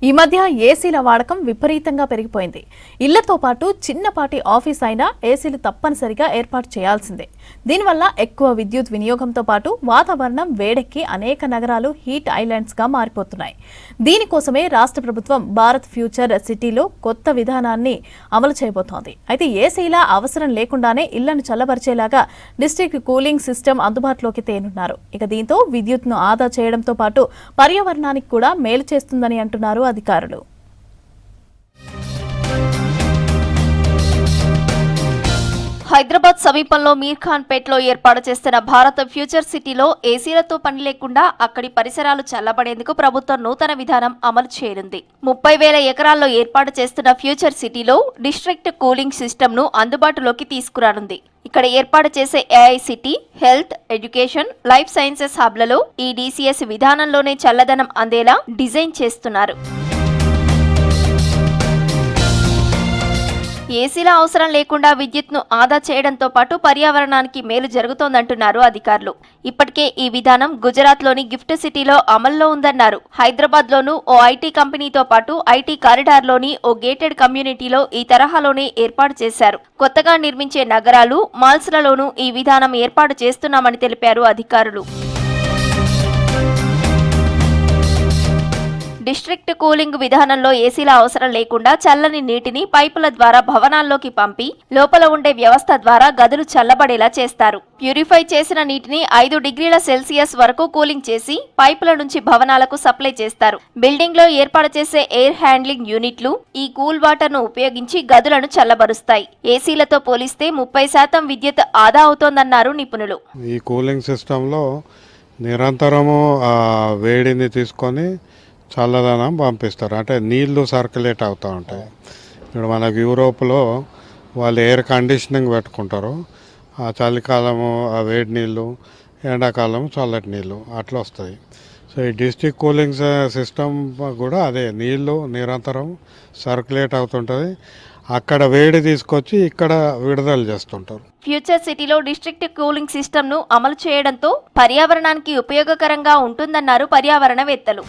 ఈ మధ్య ఏసీల వాడకం విపరీతంగా పెరిగిపోయింది. ఇళ్లతో పాటు చిన్నపాటి ఆఫీస్ అయినా ఏసీలు తప్పనిసరిగా ఏర్పాటు చేయాల్సిందే. దీనివల్ల ఎక్కువ విద్యుత్ వినియోగంతో పాటు వాతావరణం వేడెక్కి అనేక నగరాలు హీట్ ఐలాండ్స్ గా మారిపోతున్నాయి. దీనికోసమే రాష్ట్ర ప్రభుత్వం భారత్ ఫ్యూచర్ సిటీలో కొత్త విధానాన్ని అమలు చేయబోతోంది. అయితే ఏసీల అవసరం లేకుండానే ఇళ్లను చల్లబరిచేలాగా డిస్ట్రిక్ట్ కూలింగ్ సిస్టమ్ అందుబాటులోకి తేనున్నారు. ఇక దీంతో విద్యుత్ను ఆదా చేయడంతో పాటు పర్యావరణానికి కూడా మేలు చేస్తుందని అంటున్నారు అధికారులు. హైదరాబాద్ సమీపంలో మీర్ఖాన్పేట్లో ఏర్పాటు చేస్తున్న భారత ఫ్యూచర్ సిటీలో ఏసీలతో పని లేకుండా అక్కడి పరిసరాలు చల్లబడేందుకు ప్రభుత్వం నూతన విధానం అమలు చేయనుంది. 30,000 ఎకరాల్లో ఏర్పాటు చేస్తున్న ఫ్యూచర్ సిటీలో డిస్ట్రిక్ట్ కూలింగ్ సిస్టమ్ ను అందుబాటులోకి తీసుకురానుంది. ఇక్కడ ఏర్పాటు చేసే AI city, health, education, life sciences హబ్లలో ఈ డీసీఎస్ విధానంలోనే చల్లదనం అందేలా డిజైన్ చేస్తున్నారు. ఏసీల అవసరం లేకుండా విద్యుత్ను ఆదా చేయడంతో పాటు పర్యావరణానికి మేలు జరుగుతోందంటున్నారు అధికారులు. ఇప్పటికే ఈ విధానం గుజరాత్లోని గిఫ్ట్ సిటీలో అమల్లో ఉందన్నారు. హైదరాబాద్లోనూ ఓ ఐటీ కంపెనీతో పాటు ఐటీ కారిడార్లోని ఓ గేటెడ్ కమ్యూనిటీలో ఈ తరహాలోనే ఏర్పాటు చేశారు. కొత్తగా నిర్మించే నగరాలు, మాల్స్లలోనూ ఈ విధానం ఏర్పాటు చేస్తున్నామని తెలిపారు అధికారులు. డిస్ట్రిక్ట్ కూలింగ్ విధానంలో ఏసీల అవసరం లేకుండా చల్లని నీటిని పైపుల ద్వారా భవనాల్లోకి పంపి లోపల ఉండే వ్యవస్థ ద్వారా గదులు చల్లబడేలా చేస్తారు. ప్యూరిఫై చేసిన నీటిని 5 డిగ్రీల సెల్సియస్ వరకు కూలింగ్ చేసి పైపుల నుంచి భవనాలకు సప్లై చేస్తారు. బిల్డింగ్ లో ఏర్పాటు చేసే ఎయిర్ హ్యాండ్లింగ్ యూనిట్లు ఈ కూల్ వాటర్ ను ఉపయోగించి గదులను చల్లబరుస్తాయి. ఏసీలతో పోలిస్తే 30% విద్యుత్ ఆదా అవుతోందన్నారు నిపుణులు. ఈ కూలింగ్ సిస్టమ్ లో నిరంతరము వేడిని తీసుకొని చల్లదనం పంపిస్తారు. అంటే నీళ్లు సర్క్యులేట్ అవుతూ ఉంటాయి. ఇప్పుడు మనకు యూరోప్లో వాళ్ళు ఎయిర్ కండిషనింగ్ పెట్టుకుంటారు. ఆ చలికాలము ఆ వేడి నీళ్ళు, ఎండాకాలము చల్లటి నీళ్ళు అట్లా వస్తాయి. సో ఈ డిస్ట్రిక్ట్ కూలింగ్ సిస్టమ్ కూడా అదే, నీళ్లు నిరంతరం సర్క్యులేట్ అవుతుంటుంది. అక్కడ వేడి తీసుకొచ్చి ఇక్కడ విడుదల చేస్తుంటారు. ఫ్యూచర్ సిటీలో డిస్ట్రిక్ట్ కూలింగ్ సిస్టమ్ ను అమలు చేయడంతో పర్యావరణానికి ఉపయోగకరంగా ఉంటుందన్నారు పర్యావరణవేత్తలు.